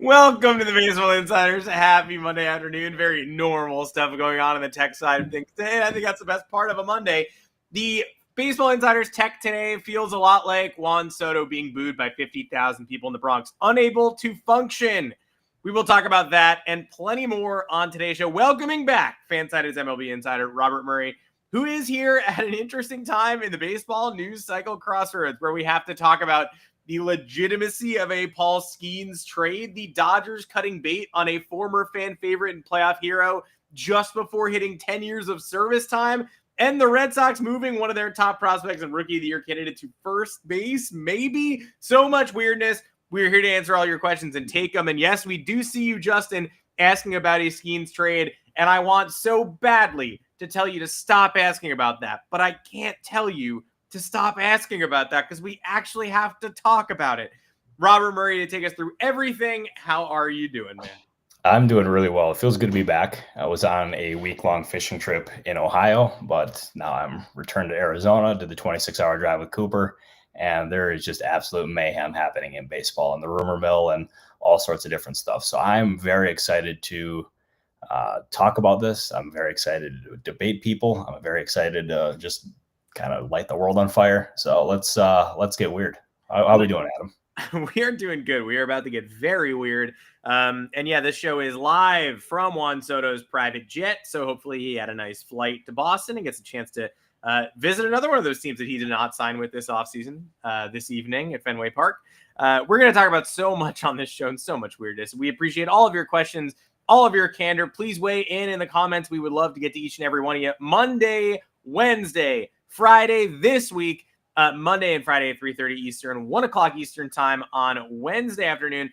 Welcome to the Baseball Insiders. Happy Monday afternoon. Very normal stuff going on the tech side of things today. I think that's the best part of a Monday. The Baseball Insiders tech today feels a lot like Juan Soto being booed by 50,000 people in the Bronx, unable to function. We will talk about that and plenty more on today's show. Welcoming back FanSided's MLB insider, Robert Murray, who is here at an interesting time in the baseball news cycle crossroads where we have to talk about the legitimacy of a Paul Skenes trade, the Dodgers cutting bait on a former fan favorite and playoff hero just before hitting 10 years of service time, and the Red Sox moving one of their top prospects and Rookie of the Year candidate to first base. Maybe. So much weirdness. We're here to answer all your questions and take them. And yes, we do see you, Justin, asking about a Skenes trade, and I want so badly to tell you to stop asking about that, but I can't tell you to stop asking about that because we actually have to talk about it. Robert Murray to take us through everything. How are you doing, man? I'm doing really well. It feels good to be back. I was on a week-long fishing trip in Ohio, but now I'm returned to Arizona, did the 26-hour drive with Cooper, and there is just absolute mayhem happening in baseball and the rumor mill and all sorts of different stuff. So I'm very excited to talk about this. I'm very excited to debate people. I'm very excited to just kind of light the world on fire. So let's get weird. How are we doing, Adam? We are doing good. We are about to get very weird. And yeah, this show is live from Juan Soto's private jet. So hopefully he had a nice flight to Boston and gets a chance to visit another one of those teams that he did not sign with this offseason this evening at Fenway Park. We're going to talk about so much on this show and so much weirdness. We appreciate all of your questions, all of your candor. Please weigh in the comments. We would love to get to each and every one of you. Monday, Wednesday, Friday this week, Monday and Friday at 3:30 Eastern, 1 o'clock Eastern time on Wednesday afternoon.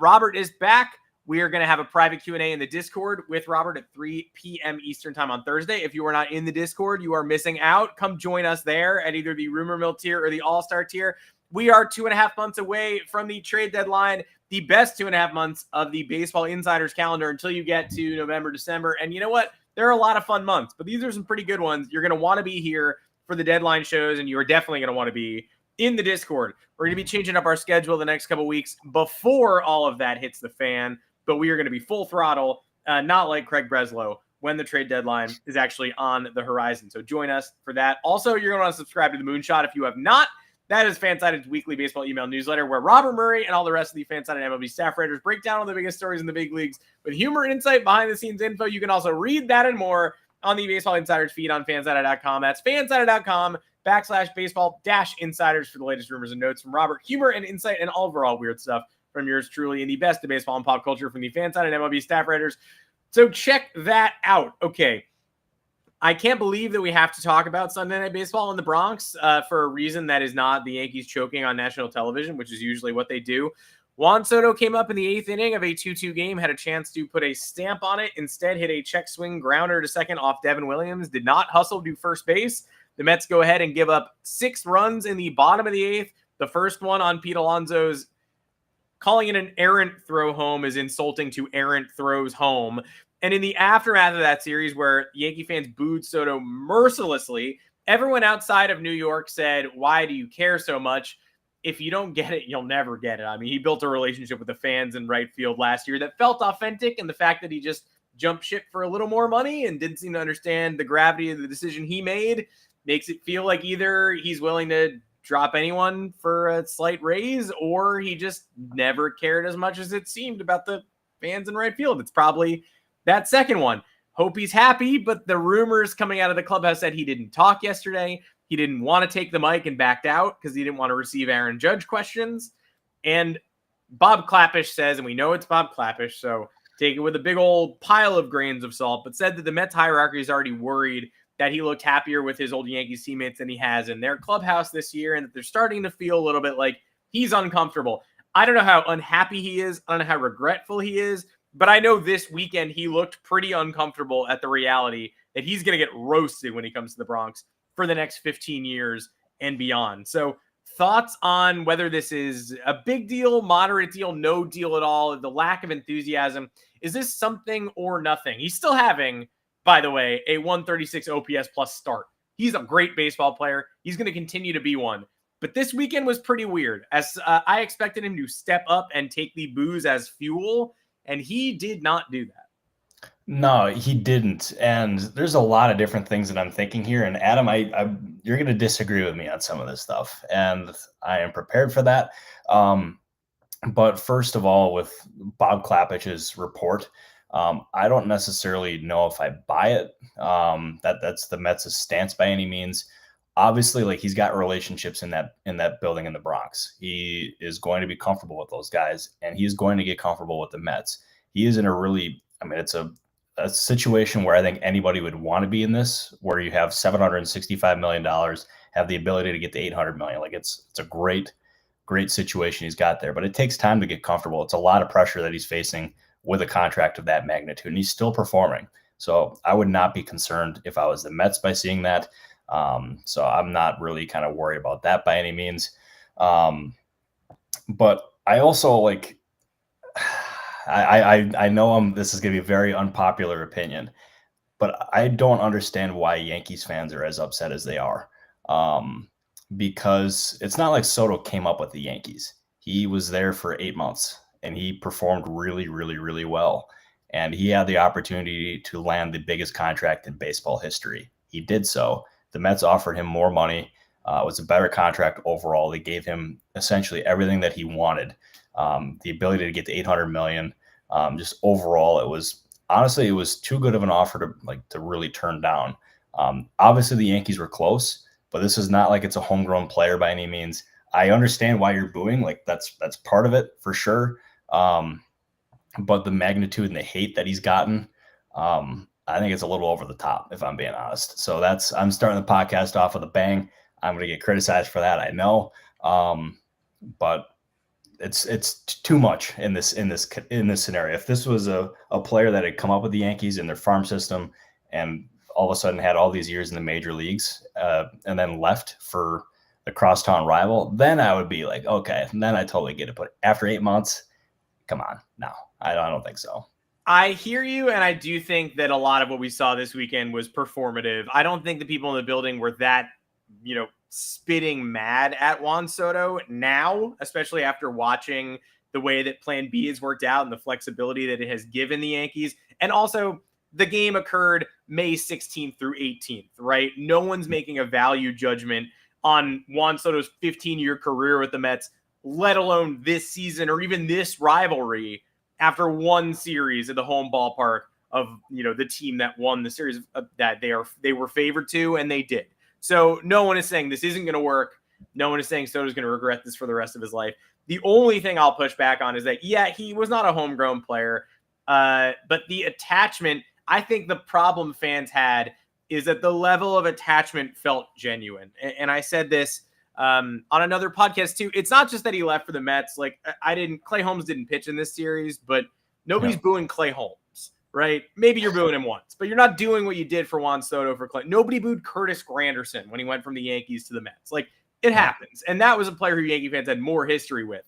Robert is back. We are going to have a private Q&A in the Discord with Robert at 3 p.m. Eastern time on Thursday. If you are not in the Discord, you are missing out. Come join us there at either the Rumor Mill tier or the All-Star tier. We are 2.5 months away from the trade deadline, the best 2.5 months of the Baseball Insiders calendar until you get to November, December. And you know what? There are a lot of fun months, but these are some pretty good ones. You're going to want to be here for the deadline shows, and you are definitely going to want to be in the Discord. We're going to be changing up our schedule the next couple weeks before all of that hits the fan, but we are going to be full throttle, not like Craig Breslow, when the trade deadline is actually on the horizon. So join us for that. Also, you're going to want to subscribe to the Moonshot if you have not. That is FanSided's weekly baseball email newsletter where Robert Murray and all the rest of the FanSided MLB staff writers break down all the biggest stories in the big leagues with humor and insight, behind-the-scenes info. You can also read that and more on the Baseball Insiders feed on fansided.com. That's fansided.com/baseball-insiders for the latest rumors and notes from Robert. Humor and insight and all overall weird stuff from yours truly and the best of baseball and pop culture from the FanSided MLB staff writers. So check that out. Okay. I can't believe that we have to talk about Sunday Night Baseball in the Bronx for a reason that is not the Yankees choking on national television, which is usually what they do. Juan Soto came up in the 8th inning of a 2-2 game, had a chance to put a stamp on it. Instead, hit a check swing grounder to second off Devin Williams. Did not hustle to first base. The Mets go ahead and give up 6 runs in the bottom of the 8th. The first one on Pete Alonso's calling it an errant throw home is insulting to errant throws home. And in the aftermath of that series where Yankee fans booed Soto mercilessly, everyone outside of New York said, why do you care so much? If you don't get it, you'll never get it. I mean, he built a relationship with the fans in right field last year that felt authentic, and the fact that he just jumped ship for a little more money and didn't seem to understand the gravity of the decision he made makes it feel like either he's willing to drop anyone for a slight raise or he just never cared as much as it seemed about the fans in right field. It's probably that second one. Hope he's happy, but the rumors coming out of the clubhouse said he didn't talk yesterday. He didn't want to take the mic and backed out because he didn't want to receive Aaron Judge questions. And Bob Klapisch says, and we know it's Bob Klapisch, so take it with a big old pile of grains of salt, but said that the Mets hierarchy is already worried that he looked happier with his old Yankees teammates than he has in their clubhouse this year, and that they're starting to feel a little bit like he's uncomfortable. I don't know how unhappy he is. I don't know how regretful he is, but I know this weekend he looked pretty uncomfortable at the reality that he's going to get roasted when he comes to the Bronx for the next 15 years and beyond. So thoughts on whether this is a big deal, moderate deal, no deal at all, the lack of enthusiasm. Is this something or nothing? He's still having, by the way, a 136 OPS plus start. He's a great baseball player. He's going to continue to be one. But this weekend was pretty weird, as I expected him to step up and take the booze as fuel, and he did not do that. No, he didn't. And there's a lot of different things that I'm thinking here. And Adam, you're going to disagree with me on some of this stuff, and I am prepared for that. But first of all, with Bob Klapich's report, I don't necessarily know if I buy it. That's the Mets' stance by any means. Obviously, like, he's got relationships in that building in the Bronx. He is going to be comfortable with those guys, and he is going to get comfortable with the Mets. He is in a really, I mean, it's a situation where I think anybody would want to be in this, where you have $765 million, have the ability to get to $800 million. Like, it's a great situation he's got there, but it takes time to get comfortable. It's a lot of pressure that he's facing with a contract of that magnitude, and he's still performing. So I would not be concerned if I was the Mets by seeing that. So I'm not really kind of worried about that by any means. But I also, like, I know this is going to be a very unpopular opinion, but I don't understand why Yankees fans are as upset as they are. Because it's not like Soto came up with the Yankees. He was there for 8 months, and he performed really, really, really well. And he had the opportunity to land the biggest contract in baseball history. He did so. The Mets offered him more money. It was a better contract overall. They gave him essentially everything that he wanted. The ability to get to $800 million. Just overall, it was too good of an offer to really turn down. Obviously, the Yankees were close, but this is not like it's a homegrown player by any means. I understand why you're booing. Like, that's part of it for sure. But the magnitude and the hate that he's gotten, I think it's a little over the top, if I'm being honest. So I'm starting the podcast off with a bang. I'm going to get criticized for that, I know. But it's too much in this scenario. If this was a player that had come up with the Yankees in their farm system and all of a sudden had all these years in the major leagues, and then left for the crosstown rival, then I would be like, okay, and then I totally get it. But after 8 months, come on. No, I don't think so. I hear you, and I do think that a lot of what we saw this weekend was performative. I don't think the people in the building were that, spitting mad at Juan Soto now, especially after watching the way that Plan B has worked out and the flexibility that it has given the Yankees. And also, the game occurred May 16th through 18th, right? No one's making a value judgment on Juan Soto's 15-year career with the Mets, let alone this season or even this rivalry after one series at the home ballpark of, the team that won the series that they were favored to, and they did. So no one is saying this isn't going to work. No one is saying Soto's going to regret this for the rest of his life. The only thing I'll push back on is that, yeah, he was not a homegrown player, but the attachment, I think the problem fans had is that the level of attachment felt genuine. And I said this on another podcast too. It's not just that he left for the Mets. Like, Clay Holmes didn't pitch in this series, but nobody's booing Clay Holmes, right? Maybe you're booing him once, but you're not doing what you did for Juan Soto for Clay. Nobody booed Curtis Granderson when he went from the Yankees to the Mets. Like, it happens. And that was a player who Yankee fans had more history with.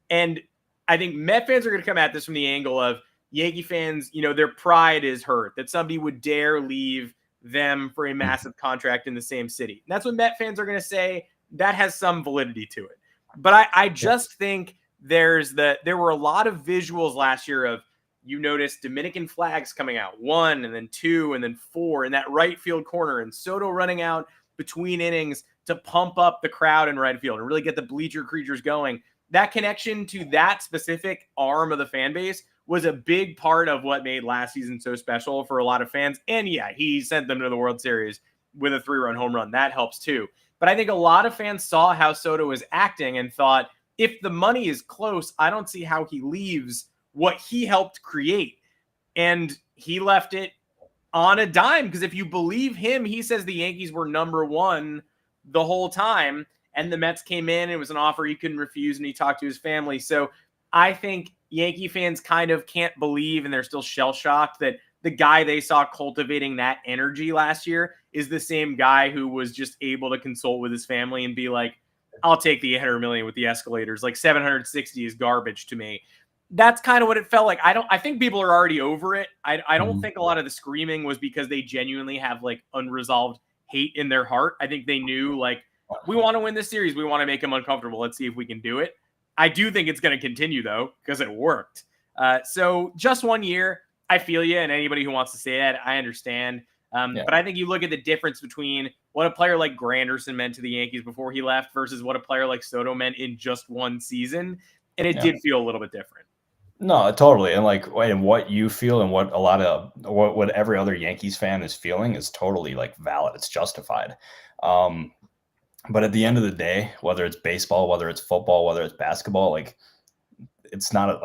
And I think Met fans are going to come at this from the angle of Yankee fans, their pride is hurt that somebody would dare leave them for a massive contract in the same city. And that's what Met fans are going to say. That has some validity to it. But I just think there were a lot of visuals last year of, you noticed Dominican flags coming out, 1 and then 2 and then 4 in that right field corner, and Soto running out between innings to pump up the crowd in right field and really get the bleacher creatures going. That connection to that specific arm of the fan base was a big part of what made last season so special for a lot of fans. And yeah, he sent them to the World Series with a 3-run home run. That helps too. But I think a lot of fans saw how Soto was acting and thought, if the money is close, I don't see how he leaves what he helped create. And he left it on a dime, because if you believe him, he says the Yankees were number one the whole time, and the Mets came in, and it was an offer he couldn't refuse, and he talked to his family. So I think Yankee fans kind of can't believe, and they're still shell-shocked that the guy they saw cultivating that energy last year is the same guy who was just able to consult with his family and be like, I'll take the $800 million with the escalators. Like, 760 is garbage to me. That's kind of what it felt like. I think people are already over it. I don't think a lot of the screaming was because they genuinely have like unresolved hate in their heart. I think they knew, like, we want to win this series. We want to make him uncomfortable. Let's see if we can do it. I do think it's going to continue, though, because it worked. So just 1 year, I feel you, and anybody who wants to say that, I understand. But I think you look at the difference between what a player like Granderson meant to the Yankees before he left versus what a player like Soto meant in just one season, and it did feel a little bit different. No, totally. And what you feel and what what every other Yankees fan is feeling is totally valid. It's justified. But at the end of the day, whether it's baseball, whether it's football, whether it's basketball, it's not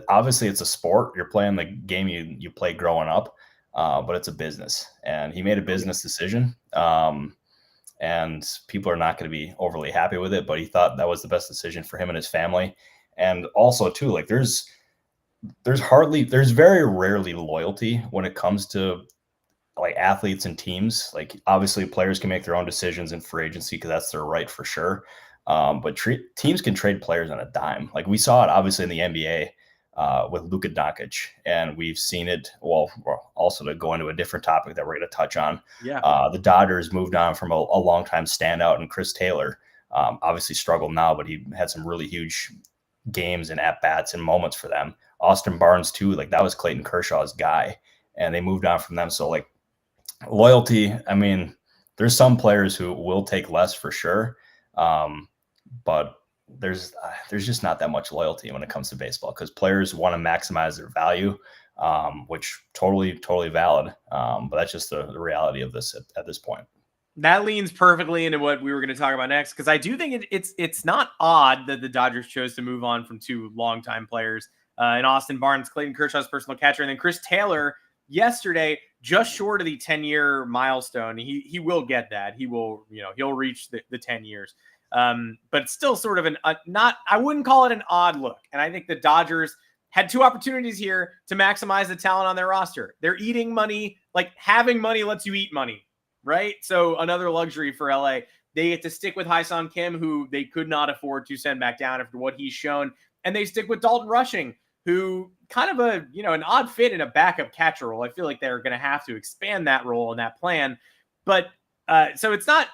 obviously it's a sport. You're playing the game you play growing up, but it's a business, and he made a business decision. And people are not going to be overly happy with it, but he thought that was the best decision for him and his family. And also too, there's very rarely loyalty when it comes to athletes and teams. Obviously players can make their own decisions in free agency because that's their right for sure. But teams can trade players on a dime. We saw it obviously in the NBA with Luka Doncic, and we've seen it. Well, also to go into a different topic that we're going to touch on. The Dodgers moved on from a longtime standout and Chris Taylor. Obviously struggled now, but he had some really huge games and at-bats and moments for them. Austin Barnes too, that was Clayton Kershaw's guy, and they moved on from them. So loyalty, I mean, there's some players who will take less for sure, but there's just not that much loyalty when it comes to baseball because players want to maximize their value, which totally valid. But that's just the reality of this at this point. That leans perfectly into what we were going to talk about next, because I do think it's not odd that the Dodgers chose to move on from two longtime players in Austin Barnes, Clayton Kershaw's personal catcher, and then Chris Taylor yesterday, just short of the 10-year milestone. He will get that. He will, he'll reach the 10 years. But still sort of I wouldn't call it an odd look. And I think the Dodgers had two opportunities here to maximize the talent on their roster. They're eating money. Having money lets you eat money, right? So another luxury for LA. They get to stick with Hyeseong Kim, who they could not afford to send back down after what he's shown. And they stick with Dalton Rushing, who kind of an odd fit in a backup catcher role. I feel like they're going to have to expand that role and that plan. But so it's not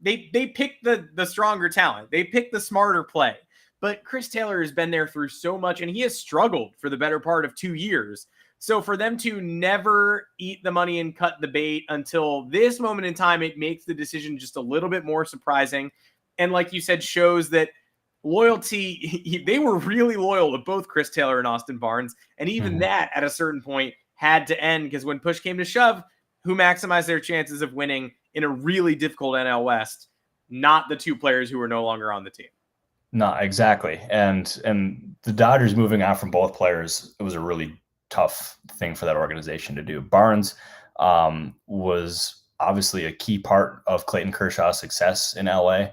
they picked the stronger talent. They picked the smarter play. But Chris Taylor has been there through so much, and he has struggled for the better part of 2 years. So for them to never eat the money and cut the bait until this moment in time, it makes the decision just a little bit more surprising. And like you said, shows that loyalty, they were really loyal to both Chris Taylor and Austin Barnes. And even that at a certain point had to end, because when push came to shove, who maximized their chances of winning in a really difficult NL West? Not the two players who were no longer on the team. No, exactly. And the Dodgers moving on from both players, it was a really tough thing for that organization to do. Barnes was obviously a key part of Clayton Kershaw's success in LA.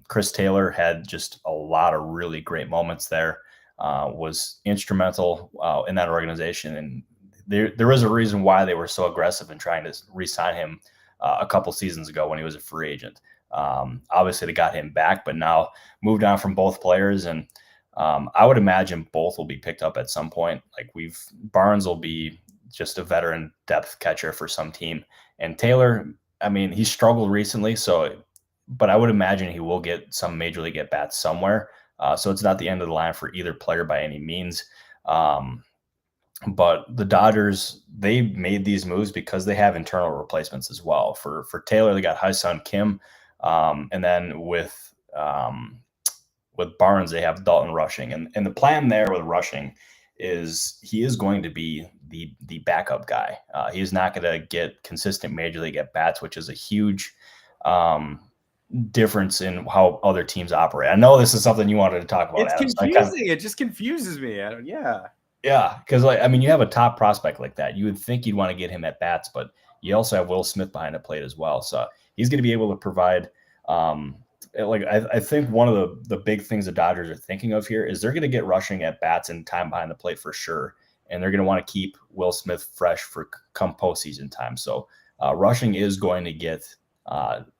Chris Taylor had just a lot of really great moments there, was instrumental in that organization. And there was a reason why they were so aggressive in trying to re-sign him a couple seasons ago when he was a free agent. Obviously they got him back, but now moved on from both players. And I would imagine both will be picked up at some point. Barnes will be just a veteran depth catcher for some team. And Taylor, I mean, he struggled recently, but I would imagine he will get some major league at bats somewhere. So it's not the end of the line for either player by any means. But the Dodgers, they made these moves because they have internal replacements as well. For Taylor, they got Hyeseong Kim. And then with Barnes, they have Dalton Rushing. And the plan there with Rushing is he is going to be the backup guy. He is not going to get consistent major league at bats, which is a huge difference in how other teams operate. I know this is something you wanted to talk about. It's confusing. It just confuses me. Yeah, because you have a top prospect like that. You would think you'd want to get him at bats, but you also have Will Smith behind the plate as well. So he's going to be able to provide. I think one of the big things the Dodgers are thinking of here is they're going to get Rushing at bats and time behind the plate for sure, and they're going to want to keep Will Smith fresh for come postseason time. So Rushing is going to get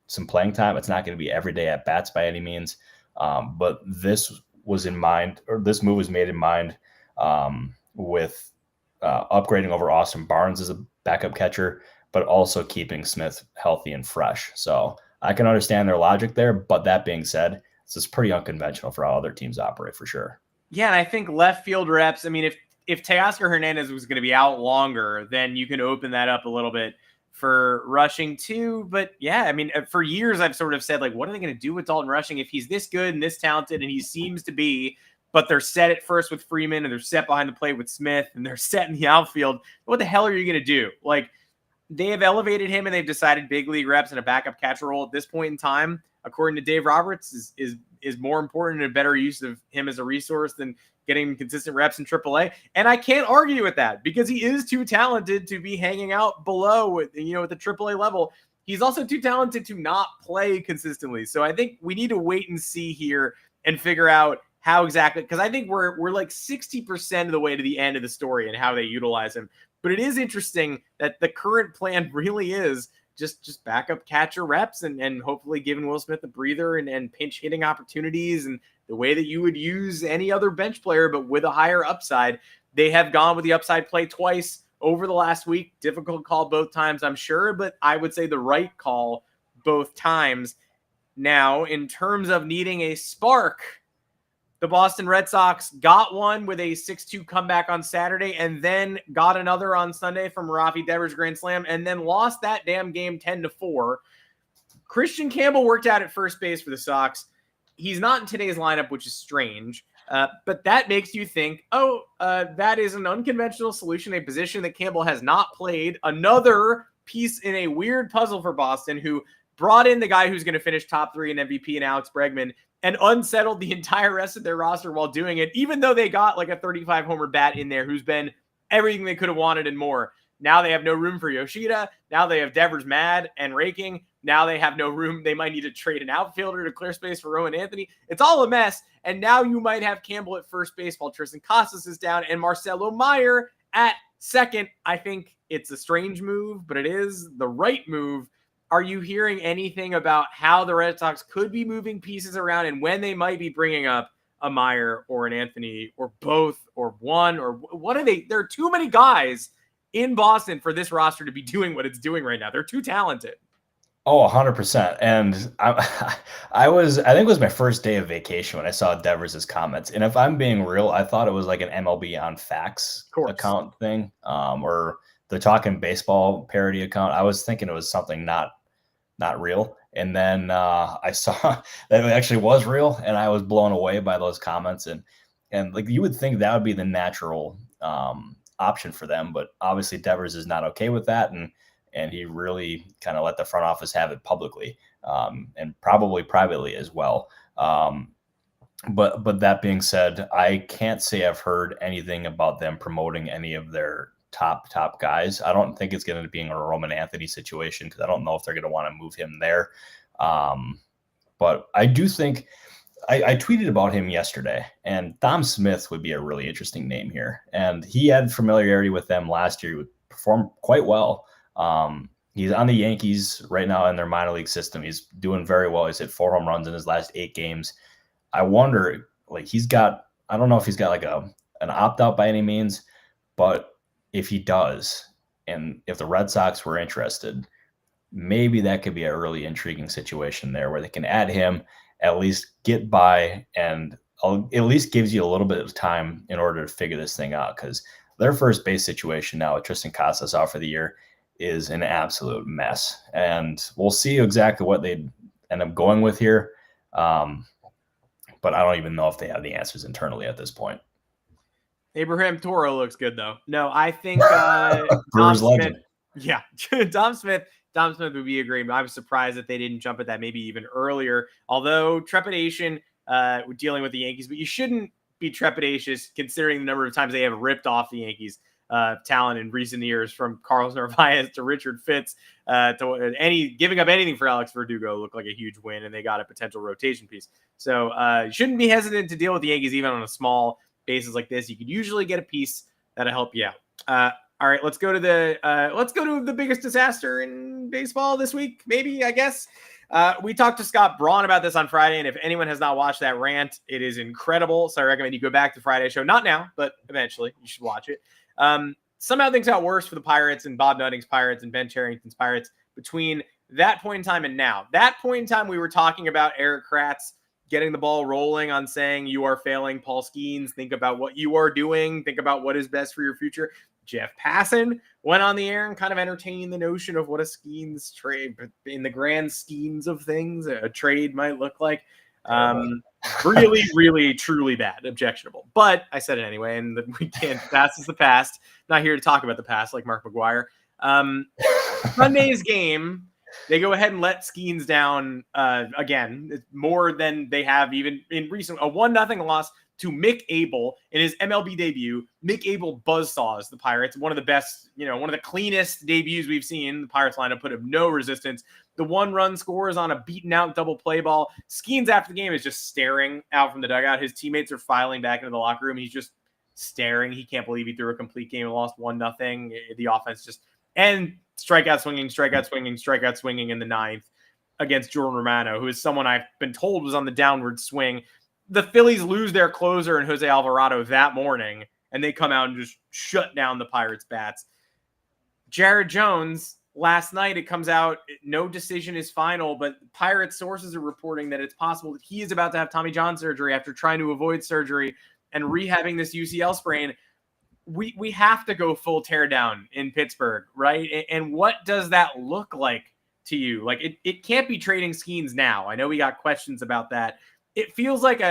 some playing time. It's not going to be every day at bats by any means, but this move was made in mind with upgrading over Austin Barnes as a backup catcher, but also keeping Smith healthy and fresh. So I can understand their logic there, but that being said, this is pretty unconventional for how other teams operate for sure. Yeah, and I think left field reps, I mean, if Teoscar Hernandez was going to be out longer, then you can open that up a little bit for Rushing too. But yeah, I mean, for years I've sort of said, like, what are they going to do with Dalton Rushing if he's this good and this talented, and he seems to be, but they're set at first with Freeman, and they're set behind the plate with Smith, and they're set in the outfield. What the hell are you going to do? Like, they have elevated him, and they've decided big league reps and a backup catcher role at this point in time, according to Dave Roberts, is more important and a better use of him as a resource than getting consistent reps in AAA. And I can't argue with that because he is too talented to be hanging out below, at the AAA level. He's also too talented to not play consistently. So I think we need to wait and see here and figure out how exactly, because I think we're like 60% of the way to the end of the story and how they utilize him. But it is interesting that the current plan really is just backup catcher reps and hopefully giving Will Smith a breather and pinch hitting opportunities and the way that you would use any other bench player, but with a higher upside. They have gone with the upside play twice over the last week. Difficult call both times, I'm sure, but I would say the right call both times. Now, in terms of needing a spark, the Boston Red Sox got one with a 6-2 comeback on Saturday and then got another on Sunday from Rafi Devers' grand slam and then lost that damn game 10-4. Kristian Campbell worked out at first base for the Sox. He's not in today's lineup, which is strange, but that makes you think, that is an unconventional solution, a position that Campbell has not played. Another piece in a weird puzzle for Boston, who brought in the guy who's going to finish top 3 in MVP and Alex Bregman, and unsettled the entire rest of their roster while doing it, even though they got like a 35-homer bat in there who's been everything they could have wanted and more. Now they have no room for Yoshida. Now they have Devers mad and raking. Now they have no room. They might need to trade an outfielder to clear space for Rowan Anthony. It's all a mess. And now you might have Campbell at first base while Tristan Casas is down and Marcelo Mayer at second. I think it's a strange move, but it is the right move. Are you hearing anything about how the Red Sox could be moving pieces around and when they might be bringing up a Mayer or an Anthony or both or one, or what are they? There are too many guys in Boston for this roster to be doing what it's doing right now. They're too talented. Oh, 100%. And I think it was my first day of vacation when I saw Devers' comments. And if I'm being real, I thought it was like an MLB on Facts account thing, or the Talking Baseball parody account. I was thinking it was something not real. And then I saw that it actually was real, and I was blown away by those comments. And like, you would think that would be the natural option for them, but obviously Devers is not okay with that, and he really kind of let the front office have it publicly, and probably privately as well. But that being said, I can't say I've heard anything about them promoting any of their top guys. I don't think it's going to be in a Roman Anthony situation, because I don't know if they're going to want to move him there. But I do think I tweeted about him yesterday, and Dom Smith would be a really interesting name here. And he had familiarity with them last year. He would perform quite well. He's on the Yankees right now in their minor league system. He's doing very well. He's hit 4 home runs in his last 8 games. I wonder, like, I don't know if he's got like an opt-out by any means, but if he does, and if the Red Sox were interested, maybe that could be a really intriguing situation there where they can add him, at least get by, and at least gives you a little bit of time in order to figure this thing out, because their first base situation now with Tristan Casas out for the year is an absolute mess. And we'll see exactly what they end up going with here. But I don't even know if they have the answers internally at this point. Abraham Toro looks good, though. No, I think Brewers legend. Yeah, Dom Smith would be a great. I was surprised that they didn't jump at that maybe even earlier. Although trepidation dealing with the Yankees, but you shouldn't be trepidatious considering the number of times they have ripped off the Yankees talent in recent years, from Carlos Narvaez to Richard Fitz to giving up anything for Alex Verdugo looked like a huge win, and they got a potential rotation piece. So you shouldn't be hesitant to deal with the Yankees even on a small basis like this. You could usually get a piece that'll help you out. All right, let's go to the biggest disaster in baseball this week, maybe, I guess. We talked to Scott Braun about this on Friday, and if anyone has not watched that rant, it is incredible. So I recommend you go back to Friday's show. Not now, but eventually you should watch it. Somehow things got worse for the Pirates and Bob Nutting's Pirates and Ben Cherington's Pirates between that point in time and now. That point in time, we were talking about Eric Kratz getting the ball rolling on saying you are failing Paul Skenes. Think about what you are doing. Think about what is best for your future. Jeff Passan went on the air and kind of entertained the notion of what a Skenes trade, in the grand schemes of things, a trade might look like. Really, really, truly bad, objectionable. But I said it anyway, and we can't. The past is the past. Not here to talk about the past like Mark McGuire. Sunday's game, they go ahead and let Skenes down again. It's more than they have even in recent. A 1-0 loss to Mick Abel in his MLB debut. Mick Abel buzzsaws the Pirates. One of the best, one of the cleanest debuts we've seen. The Pirates lineup put up no resistance. The 1-run scores on a beaten out double play ball. Skenes after the game is just staring out from the dugout. His teammates are filing back into the locker room. He's just staring. He can't believe he threw a complete game and lost 1-0. The offense just, and strikeout swinging in the ninth against Jordan Romano, who is someone I've been told was on the downward swing. The Phillies lose their closer in Jose Alvarado that morning, and they come out and just shut down the Pirates' bats. Jared Jones, last night it comes out, no decision is final, but Pirates sources are reporting that it's possible that he is about to have Tommy John surgery after trying to avoid surgery and rehabbing this UCL sprain. We have to go full teardown in Pittsburgh, right? And what does that look like to you? Like, it can't be trading Skenes now. I know we got questions about that. It feels like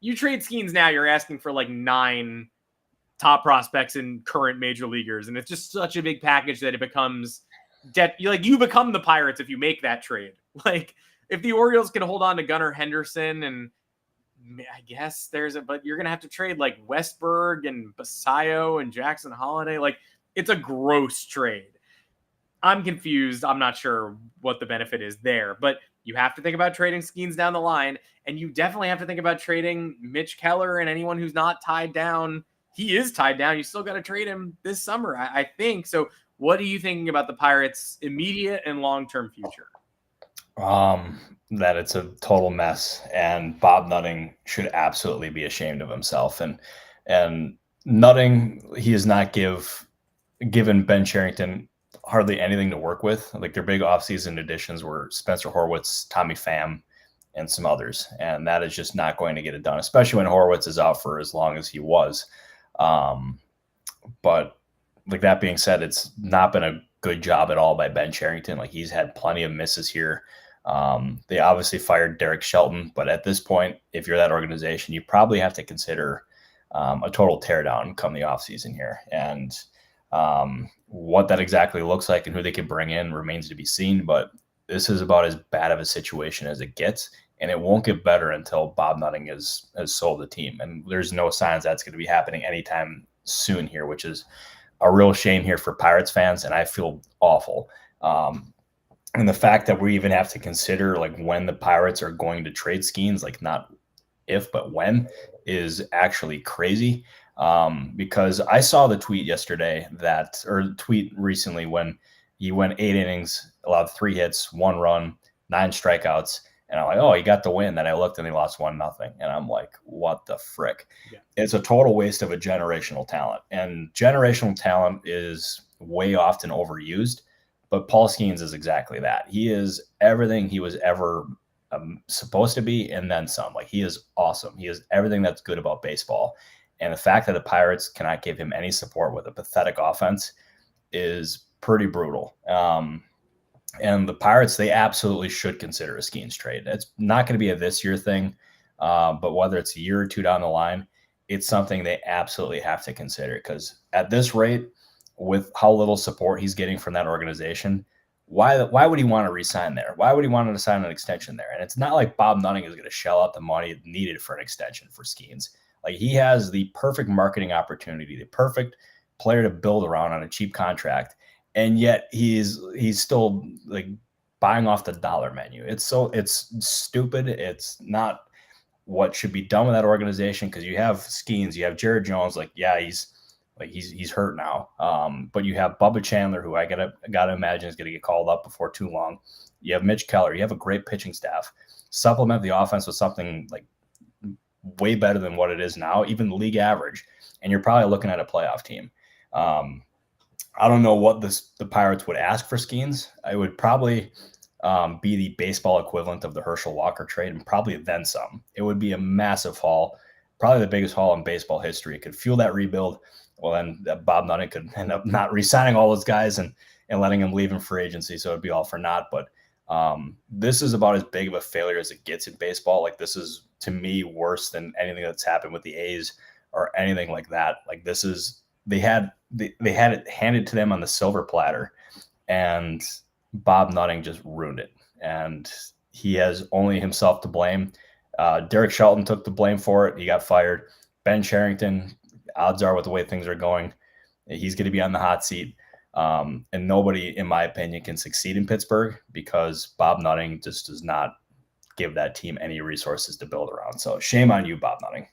you trade Skenes now, you're asking for like 9 top prospects in current major leaguers. And it's just such a big package that it becomes you become the Pirates if you make that trade. Like, if the Orioles can hold on to Gunnar Henderson, and I guess but you're going to have to trade like Westberg and Basayo and Jackson Holiday. Like, it's a gross trade. I'm confused. I'm not sure what the benefit is there, but you have to think about trading Skenes down the line, and you definitely have to think about trading Mitch Keller and anyone who's not tied down. He is tied down. You still got to trade him this summer, I think. So what are you thinking about the Pirates' immediate and long-term future? That it's a total mess, and Bob Nutting should absolutely be ashamed of himself. And Nutting, he has not given Ben Cherington hardly anything to work with. Like, their big offseason additions were Spencer Horwitz, Tommy Pham, and some others. And that is just not going to get it done, especially when Horwitz is out for as long as he was. But like, that being said, it's not been a good job at all by Ben Cherington. Like, he's had plenty of misses here. They obviously fired Derek Shelton, but at this point, if you're that organization, you probably have to consider a total teardown come the offseason here. And what that exactly looks like and who they can bring in remains to be seen, but this is about as bad of a situation as it gets, and it won't get better until Bob Nutting has sold the team. And there's no signs that's going to be happening anytime soon here, which is a real shame here for Pirates fans, and I feel awful. And the fact that we even have to consider like when the Pirates are going to trade Skenes, like not if, but when, is actually crazy. Because I saw the tweet recently when he went 8 innings, allowed 3 hits, 1 run, 9 strikeouts. And I'm like, oh, he got the win. Then I looked and he lost 1-0. And I'm like, what the frick? Yeah. It's a total waste of a generational talent. And generational talent is way often overused. But Paul Skenes is exactly that. He is everything he was ever supposed to be, and then some. Like, he is awesome. He is everything that's good about baseball. And the fact that the Pirates cannot give him any support with a pathetic offense is pretty brutal. And the Pirates, they absolutely should consider a Skenes trade. It's not going to be a this year thing, but whether it's a year or 2 down the line, it's something they absolutely have to consider, because at this rate, with how little support he's getting from that organization, why would he want to re-sign there? Why would he want to sign an extension there? And it's not like Bob Nutting is going to shell out the money needed for an extension for Skenes. Like, he has the perfect marketing opportunity, the perfect player to build around on a cheap contract, and yet he's still like buying off the dollar menu. It's stupid. It's not what should be done with that organization, because you have Skenes, you have Jared Jones. Like, yeah, he's hurt now. But you have Bubba Chandler, who I gotta imagine is gonna get called up before too long. You have Mitch Keller. You have a great pitching staff. Supplement the offense with something like way better than what it is now, even league average, and you're probably looking at a playoff team. I don't know what the Pirates would ask for Skenes. I would probably be the baseball equivalent of the Herschel Walker trade, and probably then some. It would be a massive haul, probably the biggest haul in baseball history. It could fuel that rebuild. Well, then Bob Nutting could end up not re-signing all those guys and letting them leave in free agency, so it'd be all for naught. But this is about as big of a failure as it gets in baseball. Like, this is, to me, worse than anything that's happened with the A's or anything like that. Like, this is, they had it handed to them on the silver platter, and Bob Nutting just ruined it. And he has only himself to blame. Derek Shelton took the blame for it. He got fired. Ben Cherington, odds are with the way things are going, he's going to be on the hot seat. And nobody, in my opinion, can succeed in Pittsburgh because Bob Nutting just does not give that team any resources to build around. So shame on you, Bob Nutting.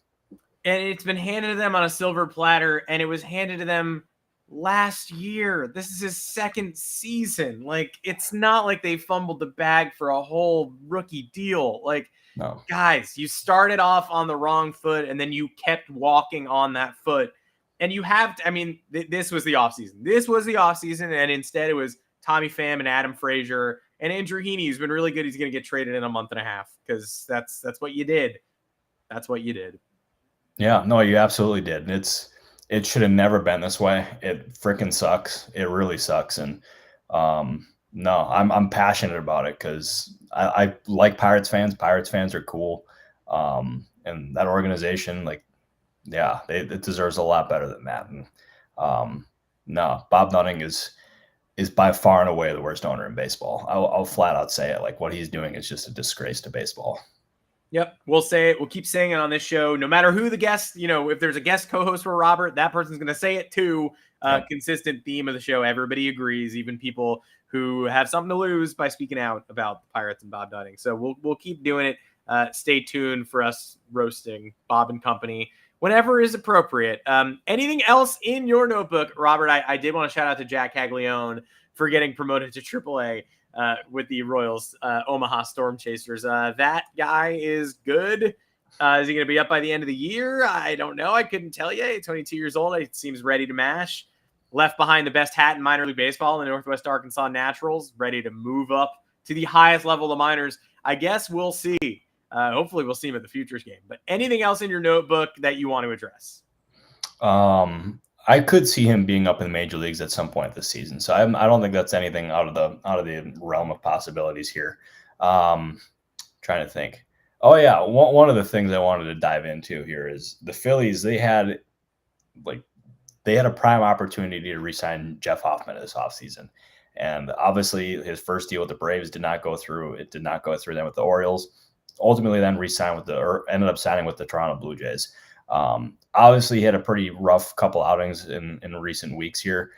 And it's been handed to them on a silver platter, and it was handed to them last year. This is his second season. Like, it's not like they fumbled the bag for a whole rookie deal. Like, no. Guys, you started off on the wrong foot, and then you kept walking on that foot. And you have to, I mean, this was the offseason. This was the offseason, and instead it was Tommy Pham and Adam Frazier. And Andrew Heaney, who's been really good, he's going to get traded in a month and a half because that's what you did. That's what you did. Yeah, no, you absolutely did. It should have never been this way. It freaking sucks. It really sucks. And no, I'm passionate about it because I like Pirates fans. Pirates fans are cool. And that organization, like, yeah, it deserves a lot better than that. And no, Bob Nutting is by far and away the worst owner in baseball. I'll flat out say it. Like, what he's doing is just a disgrace to baseball. Yep. We'll say it. We'll keep saying it on this show. No matter who the guest, if there's a guest co-host for Robert, that person's going to say it too. Yep. Consistent theme of the show. Everybody agrees, even people who have something to lose by speaking out about the Pirates and Bob Nutting. So we'll keep doing it. Stay tuned for us roasting Bob and company whenever is appropriate. Anything else in your notebook, Robert? I did want to shout out to Jac Caglianone for getting promoted to AAA. With the Royals, Omaha Storm Chasers. That guy is good. Is he going to be up by the end of the year? I don't know. I couldn't tell you. He's 22 years old. He seems ready to mash. Left behind the best hat in minor league baseball in the Northwest Arkansas Naturals. Ready to move up to the highest level of the minors. I guess we'll see. Hopefully we'll see him at the Futures game. But anything else in your notebook that you want to address? I could see him being up in the major leagues at some point this season. So I don't think that's anything out of the realm of possibilities here. Trying to think. Oh yeah, one of the things I wanted to dive into here is the Phillies. They had a prime opportunity to re-sign Jeff Hoffman this offseason. And obviously his first deal with the Braves did not go through. It did not go through then with the Orioles. Ultimately then ended up signing with the Toronto Blue Jays. Obviously he had a pretty rough couple outings in recent weeks here.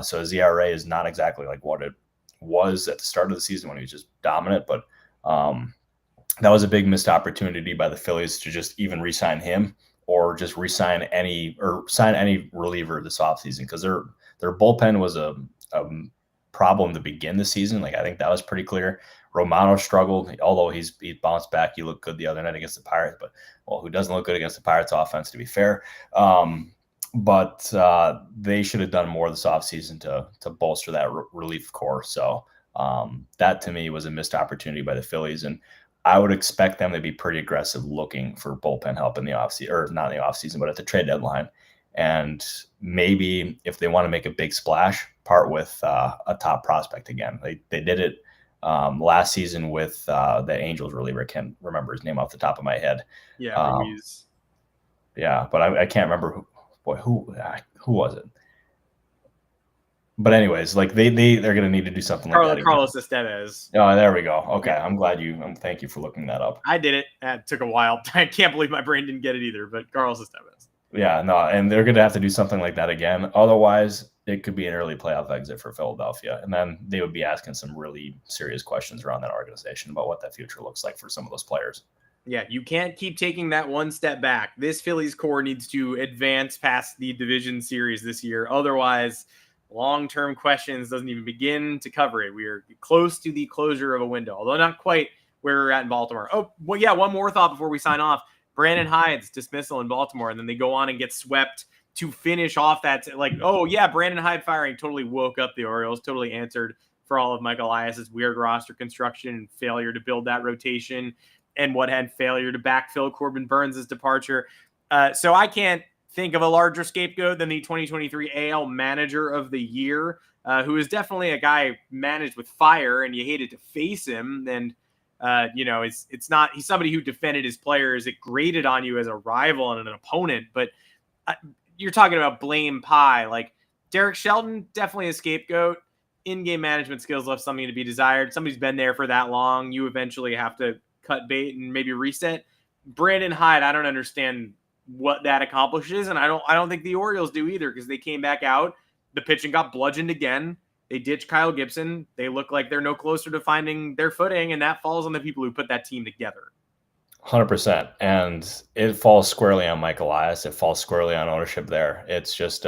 So his ERA is not exactly like what it was at the start of the season when he was just dominant, but that was a big missed opportunity by the Phillies to just even re-sign him or just sign any reliever this offseason, because their bullpen was a problem to begin the season. Like, I think that was pretty clear. Romano struggled, although he bounced back. He looked good the other night against the Pirates, but who doesn't look good against the Pirates offense, to be fair? But they should have done more this offseason to bolster that relief core. So that to me was a missed opportunity by the Phillies, and I would expect them to be pretty aggressive looking for bullpen help in the offseason, or not in the offseason, but at the trade deadline. And maybe if they want to make a big splash, part with a top prospect again. They did it last season with the Angels reliever. I can't remember his name off the top of my head. Yeah, Ruiz. Yeah, but I can't remember who was it. But anyways, like they're going to need to do something like that. Carlos Estevez. Oh, there we go. Okay, yeah. I'm glad thank you for looking that up. I did it. It took a while. I can't believe my brain didn't get it either. But Carlos Estevez. Yeah, no, and they're going to have to do something like that again. Otherwise, it could be an early playoff exit for Philadelphia. And then they would be asking some really serious questions around that organization about what that future looks like for some of those players. Yeah, you can't keep taking that one step back. This Phillies core needs to advance past the division series this year. Otherwise, long-term questions doesn't even begin to cover it. We are close to the closure of a window, although not quite where we're at in Baltimore. Oh, well, yeah, one more thought before we sign off. Brandon Hyde's dismissal in Baltimore, and then they go on and get swept to finish off that, like, oh yeah, Brandon Hyde firing totally woke up the Orioles, totally answered for all of Mike Elias's weird roster construction and failure to build that rotation, and what had failure to backfill Corbin Burns' departure. So I can't think of a larger scapegoat than the 2023 AL Manager of the Year, who is definitely a guy managed with fire, and you hated to face him. And it's not, he's somebody who defended his players. It grated on you as a rival and an opponent, but you're talking about blame pie. Like, Derek Shelton, definitely a scapegoat. In-game management skills left something to be desired. Somebody's been there for that long. You eventually have to cut bait and maybe reset. Brandon Hyde, I don't understand what that accomplishes, and I don't think the Orioles do either, because they came back out. The pitching got bludgeoned again. They ditched Kyle Gibson. They look like they're no closer to finding their footing, and that falls on the people who put that team together. 100%. And it falls squarely on Mike Elias. It falls squarely on ownership there. It's just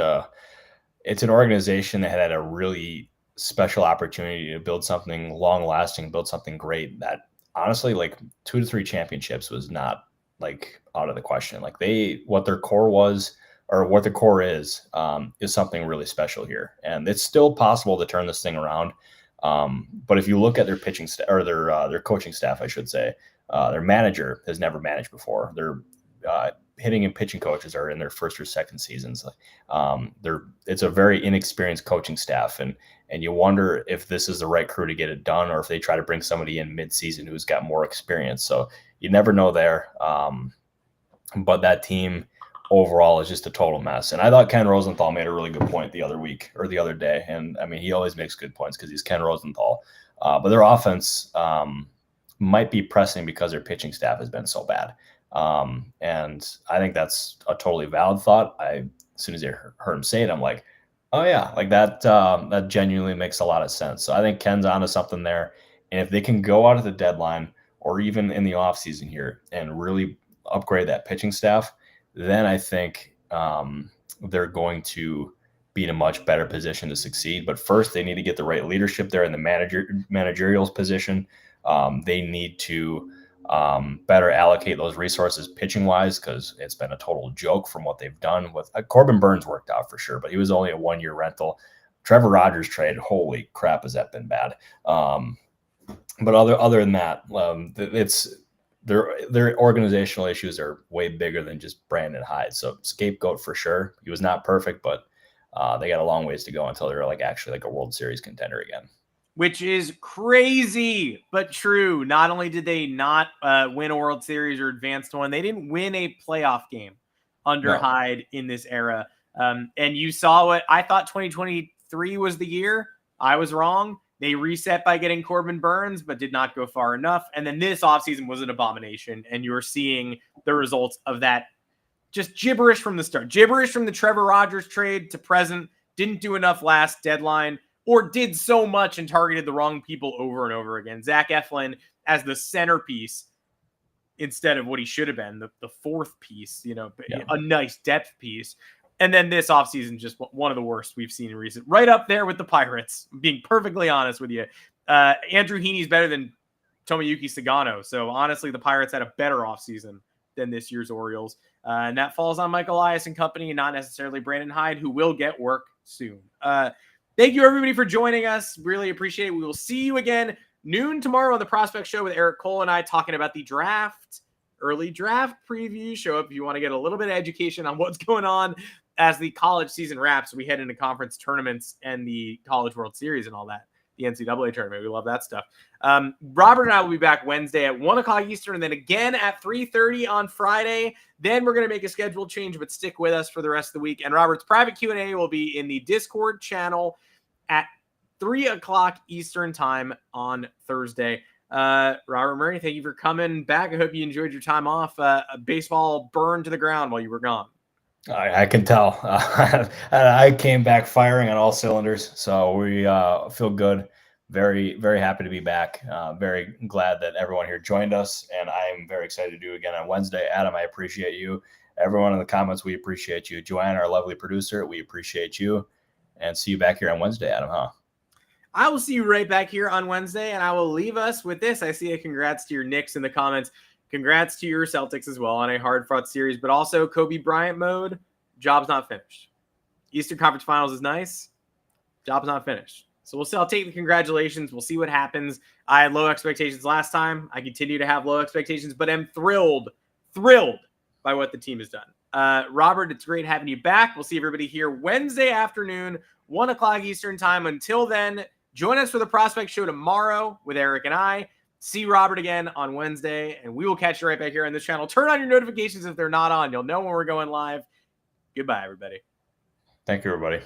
it's an organization that had a really special opportunity to build something long-lasting, build something great that honestly, like 2 to 3 championships was not like out of the question. Like what their core was, or what the core is something really special here. And it's still possible to turn this thing around. But if you look at their pitching staff, or their coaching staff, I should say, their manager has never managed before. Their hitting and pitching coaches are in their first or second seasons. It's a very inexperienced coaching staff, and you wonder if this is the right crew to get it done, or if they try to bring somebody in mid-season who's got more experience. So you never know there. But that team overall is just a total mess. And I thought Ken Rosenthal made a really good point the other day. And I mean, he always makes good points because he's Ken Rosenthal. But their offense might be pressing because their pitching staff has been so bad. And I think that's a totally valid thought. As soon as I heard him say it, I'm like, oh yeah, like that genuinely makes a lot of sense. So I think Ken's onto something there. And if they can go out at the deadline or even in the offseason here and really upgrade that pitching staff, then I think they're going to be in a much better position to succeed. But first, they need to get the right leadership there in the managerial position. They need to better allocate those resources pitching wise, because it's been a total joke from what they've done with Corbin Burns worked out for sure, but he was only a 1-year rental. Trevor Rogers trade, holy crap, has that been bad. But other than that, it's their organizational issues are way bigger than just Brandon Hyde. So scapegoat for sure. He was not perfect, but they got a long ways to go until they're actually a World Series contender again. Which is crazy, but true. Not only did they not win a World Series or advance to one, they didn't win a playoff game under Hyde in this era. And you saw what I thought 2023 was the year. I was wrong. They reset by getting Corbin Burns, but did not go far enough. And then this offseason was an abomination. And you're seeing the results of that. Just gibberish from the start. Gibberish from the Trevor Rogers trade to present. Didn't do enough last deadline, or did so much and targeted the wrong people over and over again. Zach Eflin as the centerpiece instead of what he should have been, the fourth piece, a nice depth piece. And then this offseason, just one of the worst we've seen in recent, right up there with the Pirates, being perfectly honest with you. Andrew Heaney's better than Tomoyuki Sagano. So honestly, the Pirates had a better offseason than this year's Orioles. And that falls on Mike Elias and company, and not necessarily Brandon Hyde, who will get work soon. Thank you, everybody, for joining us. Really appreciate it. We will see you again noon tomorrow on the Prospect Show with Eric Cole and I talking about the draft, early draft preview. Show up if you want to get a little bit of education on what's going on as the college season wraps. We head into conference tournaments and the College World Series and all that. The NCAA tournament. We love that stuff. Robert and I will be back Wednesday at 1 o'clock Eastern, and then again at 3:30 on Friday. Then we're going to make a schedule change, but stick with us for the rest of the week. And Robert's private Q&A will be in the Discord channel at 3 o'clock Eastern time on Thursday. Robert Murray, thank you for coming back. I hope you enjoyed your time off. Baseball burned to the ground while you were gone. I can tell. I came back firing on all cylinders, so we feel good. Very, very happy to be back. Very glad that everyone here joined us, and I'm very excited to do it again on Wednesday. Adam, I appreciate you. Everyone in the comments, we appreciate you. Juan, our lovely producer, we appreciate you. And see you back here on Wednesday, Adam, huh? I will see you right back here on Wednesday, and I will leave us with this. I see a congrats to your Knicks in the comments. Congrats to your Celtics as well on a hard-fought series, but also Kobe Bryant mode. job's not finished. Eastern Conference Finals is nice. Job's not finished. So we'll see. I'll take the congratulations. We'll see what happens. I had low expectations last time. I continue to have low expectations, but am thrilled by what the team has done. Robert, it's great having you back. We'll see everybody here Wednesday afternoon, 1 o'clock Eastern time. Until then, join us for the Prospect Show tomorrow with Eric and I. See Robert again on Wednesday, and we will catch you right back here on this channel. Turn on your notifications if they're not on. You'll know when we're going live. Goodbye, everybody. Thank you, everybody.